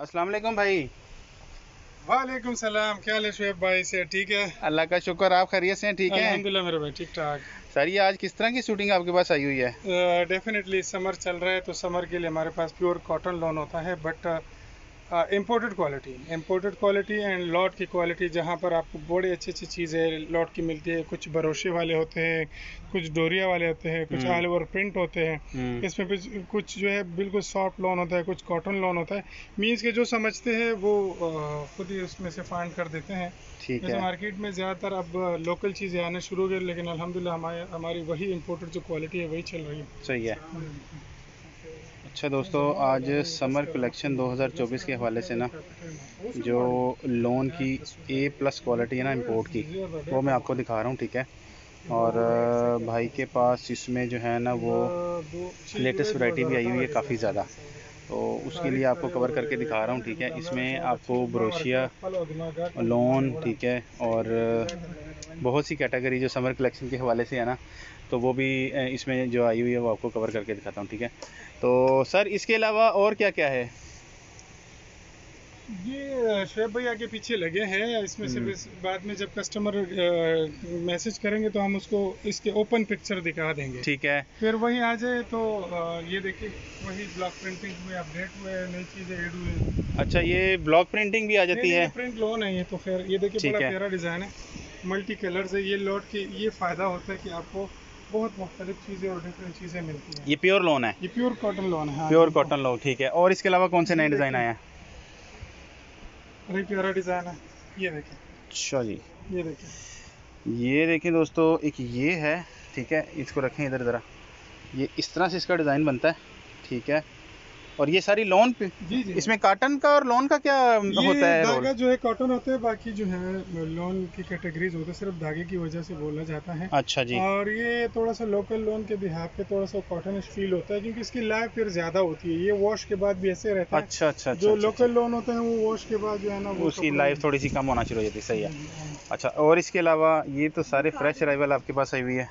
अस्सलाम वालेकुम भाई। वालेकुम सलाम। क्या हाल है शुएब भाई? से ठीक है? अल्लाह का शुक्र, आप खैरियत से हैं? ठीक हैं अल्हम्दुलिल्लाह मेरे भाई, ठीक ठाक। सर। ये आज किस तरह की शूटिंग आपके पास आई हुई है? डेफिनेटली समर चल रहा है तो समर के लिए हमारे पास प्योर कॉटन लॉन होता है, but imported quality and lot की क्वालिटी, जहाँ पर आपको बड़ी अच्छी अच्छी चीज़ें लॉट की मिलती है। कुछ भरोसे वाले होते हैं, कुछ डोरिया वाले होते हैं, कुछ ऑल ओवर प्रिंट होते हैं। इसमें भी कुछ जो है बिल्कुल सॉफ्ट लॉन होता है, कुछ कॉटन लॉन होता है। मीन्स के जो समझते हैं वो खुद ही उसमें से फाइंड कर देते हैं। ठीक जैसे है। मार्केट में ज़्यादातर अब लोकल चीज़ें आना शुरू हो गई, लेकिन अल्हम्दुलिल्लाह हमारी वही इम्पोर्टेड जो क्वालिटी है वही चल रही है। सही है। अच्छा दोस्तों, आज समर कलेक्शन 2024 के हवाले से ना जो लोन की A+ क्वालिटी है ना इंपोर्ट की, वो मैं आपको दिखा रहा हूँ। ठीक है। और भाई के पास इसमें जो है ना वो लेटेस्ट वैरायटी भी आई हुई है काफ़ी ज़्यादा, तो उसके लिए आपको कवर करके दिखा रहा हूँ। ठीक है। इसमें आपको ब्रोशिया लोन, ठीक है, और बहुत सी कैटेगरी जो समर कलेक्शन के हवाले से है ना, तो वो भी इसमें जो आई हुई है वो आपको कवर करके दिखाता हूँ। ठीक है। तो सर इसके अलावा और क्या क्या है? ये शुएब भैया के पीछे लगे हैं। इसमें से बाद में जब कस्टमर मैसेज करेंगे तो हम उसको इसके ओपन पिक्चर दिखा देंगे। ठीक है। फिर वहीं आ जाए तो ये देखिए, वही ब्लॉक प्रिंटिंग में अपडेट हुए हैं, नई चीज़ें ऐड हुई हैं। अच्छा, ये ब्लॉक प्रिंटिंग भी आ जाती है? प्रिंट लोन है ये तो। फिर ये देखिए, बड़ा ठीक है। प्यारा डिज़ाइन है, मल्टी कलर से। ये लॉट की ये फ़ायदा होता है कि आपको बहुत मुख्तलिफ चीज़ें और डिफरेंट चीज़ें मिलती हैं। ये प्योर लोन है? ये प्योर कॉटन लोन है, हाँ। प्योर कॉटन लोन, ठीक है। और इसके अलावा कौन से नए डिज़ाइन आए हैं? बड़ी प्यारा डिज़ाइन है, ये देखिए। अच्छा जी, ये देखिए। ये देखें दोस्तों, एक ये है। ठीक है, इसको रखें इधर ज़रा। ये इस तरह से इसका डिज़ाइन बनता है। ठीक है। और ये सारी लोन पे, जी जी। इसमें कॉटन का और लोन का क्या होता ये है रोल? धागा जो है कॉटन होता है, बाकी जो है लोन की कैटेगरीज होते हैं, सिर्फ धागे की वजह से बोला जाता है। अच्छा जी। और ये थोड़ा सा लोकल लोन के बिहाफ पे थोड़ा सा कॉटन फील होता है, क्योंकि इसकी लाइफ फिर ज़्यादा होती है। ये वॉश के बाद भी ऐसे रहता है। अच्छा अच्छा अच्छा जो अच्छा लोकल अच्छा। लोन होते हैं वो वॉश के बाद जो है ना वो उसकी लाइफ थोड़ी सी कम होना शुरू हो जाती है। सही है। अच्छा, और इसके अलावा ये तो सारे फ्रेश अराइवल आपके पास आई हुई है।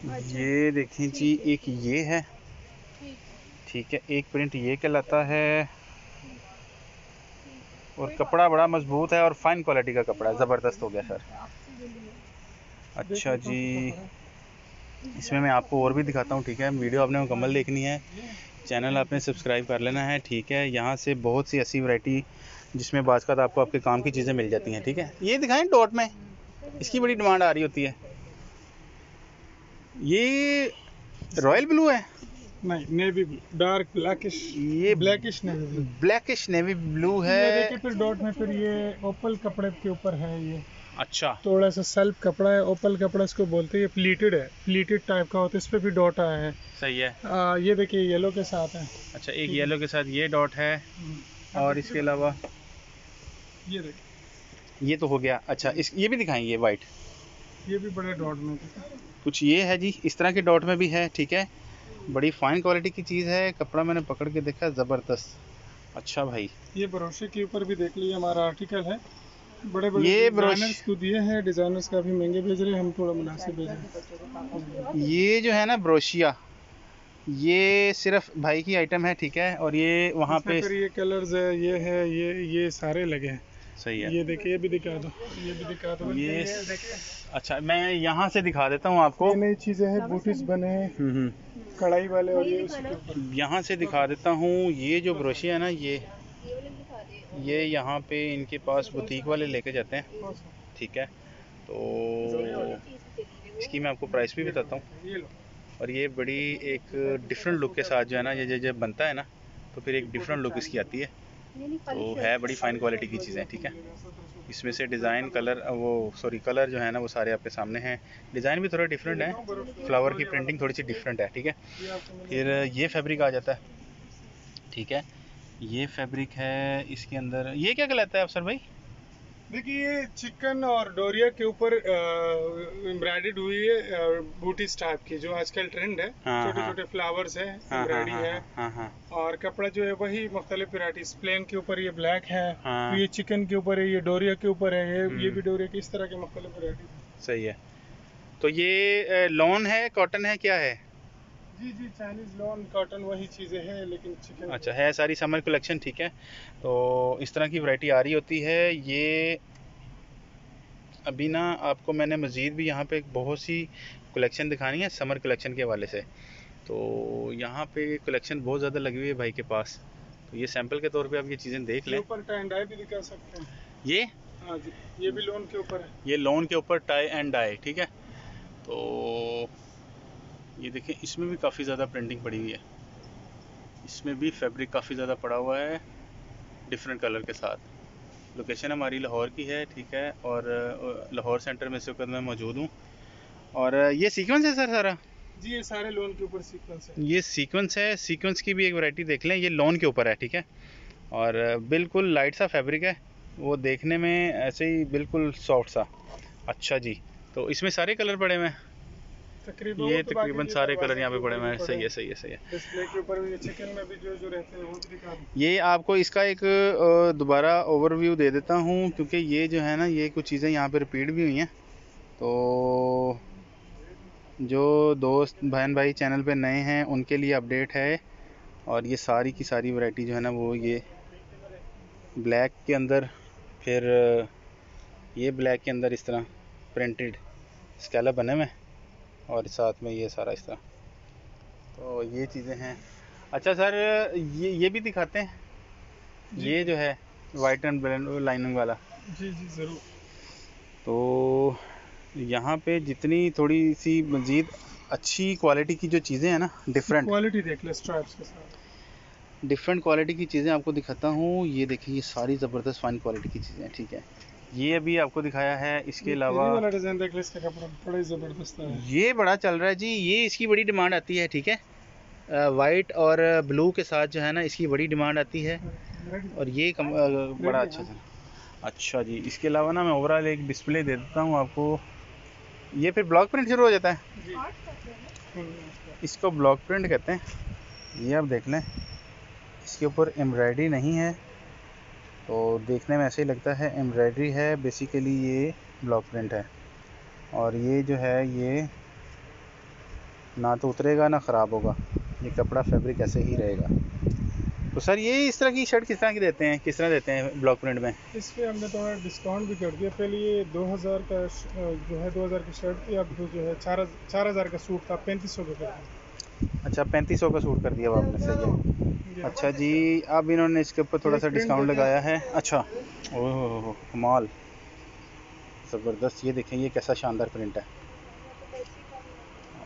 ये देखें जी, एक ये है। ठीक है। एक प्रिंट ये कहलाता है, और कपड़ा बड़ा मजबूत है और फाइन क्वालिटी का कपड़ा है, ज़बरदस्त हो गया सर। अच्छा जी, इसमें मैं आपको और भी दिखाता हूँ। ठीक है। वीडियो आपने मुकम्मल देखनी है, चैनल आपने सब्सक्राइब कर लेना है। ठीक है। यहाँ से बहुत सी ऐसी वैरायटी जिसमें बाज़ आपको आपके काम की चीज़ें मिल जाती हैं। ठीक है। ये दिखाएं डॉट में, इसकी बड़ी डिमांड आ रही होती है। ये रॉयल ब्लू है? नहीं, नेवी ब्लू, डार्क ब्लैकिश। ये blackish navy blue. Blackish navy blue है। ये देखिए, फिर डॉट में फिर ये ओपल कपड़े के ऊपर है ये। अच्छा। थोड़ा सा सेल्फ कपड़ा है, ओपल कपड़ा इसको बोलते हैं। ये प्लीटेड है, प्लीटेड टाइप का होता है। इस पे भी डॉट आया है। सही है। ये देखिए, येलो के साथ है। अच्छा, एक येलो के साथ ये डॉट है। और इसके अलावा ये देखिए, ये तो हो गया। अच्छा, इस ये भी दिखाएंगे वाइट। ये भी बड़े डॉट में कुछ ये है जी, इस तरह के डॉट में भी है। ठीक है। बड़ी फाइन क्वालिटी की चीज़ है, कपड़ा मैंने पकड़ के देखा, ज़बरदस्त। अच्छा भाई, ये भरोसे के ऊपर भी देख लीजिए, हमारा आर्टिकल है। बड़े बड़े ये डिजाइनर्स को दिए हैं, डिजाइनर्स काफ़ी महंगे भेज रहे हैं, हम थोड़ा मुनासिब भेज रहे हैं। ये जो है ना ब्रोशिया, ये सिर्फ भाई की आइटम है। ठीक है। और ये वहाँ पे फिर ये कलर्स है, ये है, ये सारे लगे हैं। सही है। ये देखिए, ये भी दिखा दो, ये भी दिखा दो। ये अच्छा, मैं यहाँ से दिखा देता हूँ आपको। ये नई चीज़ें हैं, बूटीज बने हैं कढ़ाई वाले, और ये उसी के ऊपर। यहाँ से दिखा देता हूँ। ये जो ब्रोशिया है ना, ये यहाँ पे इनके पास बुटीक वाले लेके जाते हैं। ठीक है। तो इसकी मैं आपको प्राइस भी बताता हूँ। और ये बड़ी एक डिफरेंट लुक के साथ जो है ना, ये जब बनता है ना, तो फिर एक डिफरेंट लुक इसकी आती है। तो है बड़ी फ़ाइन क्वालिटी की चीज़ें। ठीक है। इसमें से डिज़ाइन कलर कलर जो है ना वो सारे आपके सामने हैं। डिज़ाइन भी थोड़ा डिफरेंट है, फ्लावर की प्रिंटिंग थोड़ी सी डिफरेंट है। ठीक है। फिर ये फैब्रिक आ जाता है। ठीक है। ये फैब्रिक है, इसके अंदर ये क्या कहलाता है अफसर भाई? देखिए, ये चिकन और डोरिया के ऊपर एम्ब्रॉयडर्ड हुई है, बूटीज टाइप की, जो आजकल ट्रेंड है। हाँ छोटे हाँ छोटे फ्लावर्स है, हाँ हाँ एम्ब्रॉयडरी हाँ है। हाँ हाँ हाँ और कपड़ा जो है वही मुख्तलिफ वेराइटीज। प्लेन के ऊपर ये ब्लैक है, हाँ। ये चिकन के ऊपर है, ये डोरिया के ऊपर है, ये भी डोरिया की। इस तरह के मुख्तलिफ वेराइटीज। सही है। तो ये लॉन है, कॉटन है, क्या है? जी जी, चाइनीज लॉन कॉटन वही चीज़ें हैं, लेकिन चिकन। अच्छा, है सारी समर कलेक्शन, ठीक है। तो इस तरह की वैरायटी आ रही होती है। ये अभी ना आपको मैंने मज़ीद भी यहाँ पे बहुत सी कलेक्शन दिखानी है समर कलेक्शन के हवाले से। तो यहाँ पे कलेक्शन बहुत ज़्यादा लगी हुई है भाई के पास। तो ये सैंपल के तौर पे आप ये चीज़ें देख लें। ऊपर टाई एंड डाई भी दिखा सकते हैं। ये हाँ जी, ये भी लोन के ऊपर है। ये लोन के ऊपर टाई एंड डाई, ठीक है। तो ये देखें, इसमें भी काफ़ी ज़्यादा प्रिंटिंग पड़ी हुई है। इसमें भी फैब्रिक काफ़ी ज़्यादा पड़ा हुआ है डिफरेंट कलर के साथ। लोकेशन हमारी लाहौर की है, ठीक है। और लाहौर सेंटर में इस वक्त मैं मौजूद हूँ। और ये सीक्वेंस है सर सारा? जी, ये सारे लोन के ऊपर सीक्वेंस है। ये सीक्वेंस है। सीक्वेंस की भी एक वैरायटी देख लें, ये लोन के ऊपर है, ठीक है। और बिल्कुल लाइट सा फैब्रिक है, वो देखने में ऐसे ही बिल्कुल सॉफ्ट सा। अच्छा जी, तो इसमें सारे कलर पड़े हुए हैं? ये तो तकरीबन सारे कलर यहाँ पे पड़े हुए हैं। सही है, सही है, सही है। डिस्प्ले के ऊपर भी, चिकन में भी जो जो रहते हैं वो भी दिखा दूं। ये आपको इसका एक दोबारा ओवरव्यू दे देता हूँ, क्योंकि ये जो है ना, ये कुछ चीज़ें यहाँ पे रिपीट भी हुई हैं। तो जो दोस्त बहन भाई चैनल पे नए हैं उनके लिए अपडेट है। और ये सारी की सारी वैरायटी जो है ना, वो ये ब्लैक के अंदर, फिर ये ब्लैक के अंदर इस तरह प्रिंटेड स्कैलप बने हुए, और साथ में ये सारा इस तरह। तो ये चीज़ें हैं। अच्छा सर, ये भी दिखाते हैं, ये जो है वाइट एंड ब्लैक लाइनिंग वाला। जी जी ज़रूर। तो यहाँ पे जितनी थोड़ी सी मज़ीद अच्छी क्वालिटी की जो चीज़ें हैं ना, क्वालिटी देख ले स्ट्राइप्स के साथ। डिफरेंट क्वालिटी की चीज़ें आपको दिखाता हूँ। ये देखिए, ये सारी ज़बरदस्त फाइन क्वालिटी की चीज़ें हैं, ठीक है। ये अभी आपको दिखाया है। इसके अलावा वाला डिज़ाइन देख ले, इसका कपड़ा बड़ा ही ज़बरदस्त है। ये बड़ा चल रहा है जी, ये इसकी बड़ी डिमांड आती है, ठीक है। वाइट और ब्लू के साथ जो है ना, इसकी बड़ी डिमांड आती है। और ये बड़ा अच्छा चल। अच्छा जी, इसके अलावा ना मैं ओवरऑल एक डिस्प्ले दे देता हूँ आपको। ये फिर ब्लॉक प्रिंट शुरू हो जाता है, इसको ब्लॉक प्रिंट कहते हैं। ये आप देख लें, इसके ऊपर एम्ब्रॉयडरी नहीं है, तो देखने में ऐसे ही लगता है एम्ब्रॉयडरी है, बेसिकली ये ब्लॉक प्रिंट है। और ये जो है, ये ना तो उतरेगा ना ख़राब होगा, ये कपड़ा फैब्रिक ऐसे ही रहेगा। तो सर, ये इस तरह की शर्ट किस तरह की देते हैं, किस तरह देते हैं ब्लॉक प्रिंट में? इस पर हमने थोड़ा डिस्काउंट भी कर दिया। पहले ये 2000 का जो है 2000 की शर्ट थी, अब जो है 4000 का सूट था, 3500 का कर दिया। अच्छा, 3500 का सूट कर दिया आपने, सही है। अच्छा जी, अब इन्होंने इसके ऊपर थोड़ा सा डिस्काउंट लगाया है। अच्छा, ओह कमाल, ज़बरदस्त। ये देखें, ये कैसा शानदार प्रिंट है,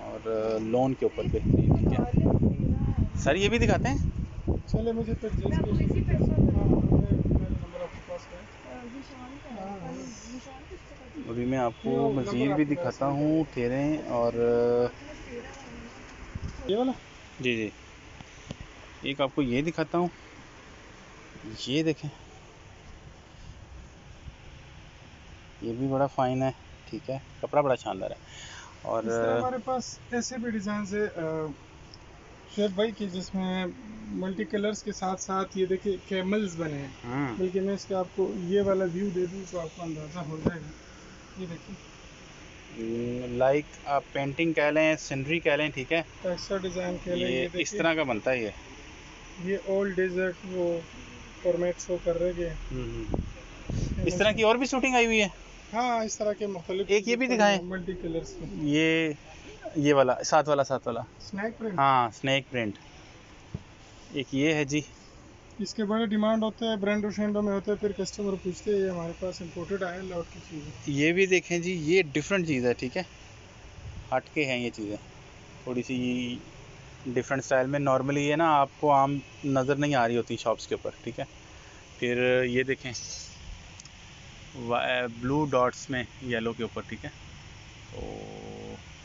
और लोन के ऊपर बेहतरीन, ठीक है। सर, ये भी दिखाते हैं। चले मुझे फिर नंबर आपके पास है। अभी मैं आपको मज़ीद भी दिखाता हूँ तेरें। और ये वाला जी जी, एक आपको ये दिखाता हूँ। ये देखें, ये भी बड़ा फाइन है, ठीक है, कपड़ा बड़ा शानदार है। और हमारे पास ऐसे भी डिज़ाइन है शेफ भाई की, जिसमें मल्टी कलर्स के साथ साथ ये देखिए कैमल्स बने हैं। बल्कि मैं इसका आपको ये वाला व्यू दे दूँ तो आपको अंदाज़ा हो जाएगा। ये देखिए, लाइक आप पेंटिंग कह लें, सीनरी कह लें, ठीक है। टेक्सचर डिज़ाइन के लिए ये इस तरह का बनता है। ये ओल्ड डेजर्ट वो फॉर्मेट शो कर रहे हैं। इस तरह की और भी शूटिंग आई हुई है। हाँ, इस तरह के मुख्तलिफ। एक ये भी दिखाएं, मल्टी कलर्स में। ये वाला साथ वाला स्नैक प्रिंट। हाँ, स्नैक प्रिंट। एक ये है जी, इसके बड़े डिमांड होते हैं, ब्रांडो शेंडो में होते हैं, फिर कस्टमर पूछते हैं, ये हमारे पास इंपोर्टेड आया लॉट की चीज़। ये भी देखें जी, ये डिफरेंट चीज़ है, ठीक है। हट के हैं ये चीज़ें, थोड़ी सी डिफरेंट स्टाइल में। नॉर्मली ये ना आपको आम नज़र नहीं आ रही होती शॉप्स के ऊपर, ठीक है। फिर ये देखें, ब्लू डॉट्स में येलो के ऊपर, ठीक है। तो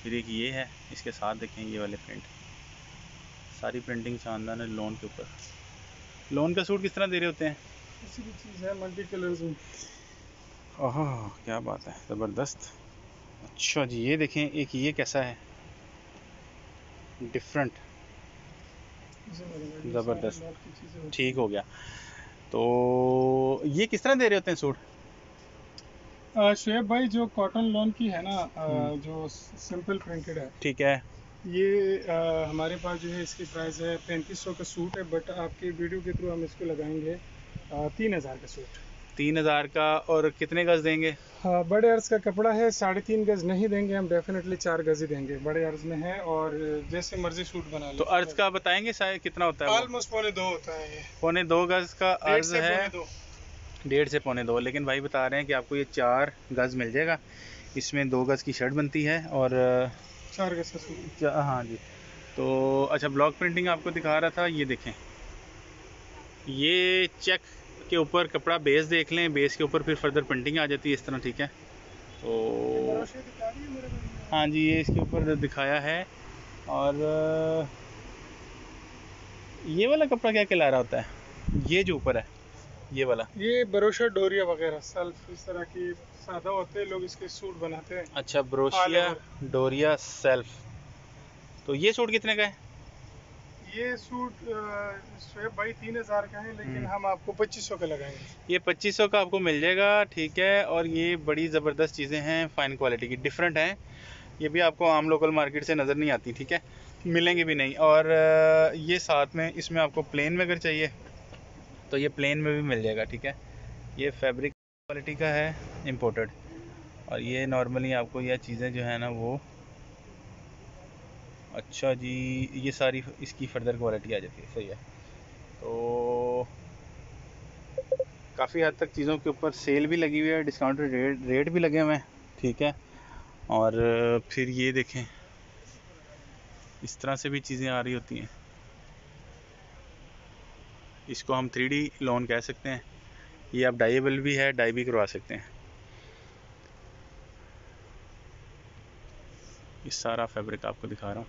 फिर एक ये है, इसके साथ देखें ये वाले प्रिंट, सारी प्रिंटिंग शानदार है लोन के ऊपर। लोन का सूट किस तरह दे रहे होते हैं? इसी की चीज़ है, मल्टी कलर्स में। ओह, क्या बात है, ज़बरदस्त। अच्छा जी, ये देखें, एक ये कैसा है, डिफरेंट, ज़बरदस्त, ठीक हो गया। तो ये किस तरह दे रहे होते हैं सूट? शेफ भाई, जो कॉटन लॉन की है ना, जो सिंपल प्रिंटेड है, ठीक है। ये हमारे पास जो है इसकी प्राइस है 3500 का सूट है, बट आपके वीडियो के थ्रू हम इसको लगाएंगे 3000 का सूट। 3000 का। और कितने गज देंगे? हाँ, बड़े अर्ज का कपड़ा है, 3.5 गज नहीं देंगे हम, डेफिनेटली 4 गज ही देंगे, बड़े अर्ज में है और जैसे मर्जी सूट बना ले। तो अर्ज का बताएंगे शायद कितना होता है? ऑलमोस्ट 2.25 होता है ये। 2.25 गज का अर्ज है। 1.5 से 2.25, लेकिन भाई बता रहे हैं कि आपको ये 4 गज मिल जाएगा। इसमें 2 गज की शर्ट बनती है और 4 गज का सूट। हाँ जी। तो अच्छा, ब्लॉक प्रिंटिंग आपको दिखा रहा था, ये देखें, ये चेक के ऊपर कपड़ा बेस देख लें, बेस के ऊपर फिर फर्दर प्रिंटिंग आ जाती है इस तरह, ठीक है। तो हाँ जी, ये इसके ऊपर दिखाया है। और ये वाला कपड़ा क्या कहला रहा होता है? ये जो ऊपर है ये वाला, ये ब्रोशा डोरिया वगैरह सेल्फ इस तरह की सादा होते हैं, लोग इसके सूट बनाते हैं। अच्छा, ब्रोशिया डोरिया सेल्फ। तो ये सूट कितने का है? ये सूट शोएब भाई 3000 का है, लेकिन हम आपको 2500 का लगाएंगे। ये 2500 का आपको मिल जाएगा, ठीक है। और ये बड़ी ज़बरदस्त चीज़ें हैं, फ़ाइन क्वालिटी की, डिफरेंट हैं। ये भी आपको आम लोकल मार्केट से नज़र नहीं आती, ठीक है, मिलेंगे भी नहीं। और ये साथ में इसमें आपको प्लेन में अगर चाहिए तो ये प्लेन में भी मिल जाएगा, ठीक है। ये फैब्रिक क्वालिटी का है, इम्पोर्टेड। और ये नॉर्मली आपको यह चीज़ें जो है ना वो, अच्छा जी, ये सारी इसकी फर्दर क्वालिटी आ जाती है, सही है। तो काफ़ी हद तक चीज़ों के ऊपर सेल भी लगी हुई है, डिस्काउंटेड रेट भी लगे हुए हैं, ठीक है। और फिर ये देखें, इस तरह से भी चीज़ें आ रही होती हैं। इसको हम 3D लोन कह सकते हैं। ये आप डाइएबल भी है, डाई भी करवा सकते हैं। इस सारा फैब्रिक आपको दिखा रहा हूँ।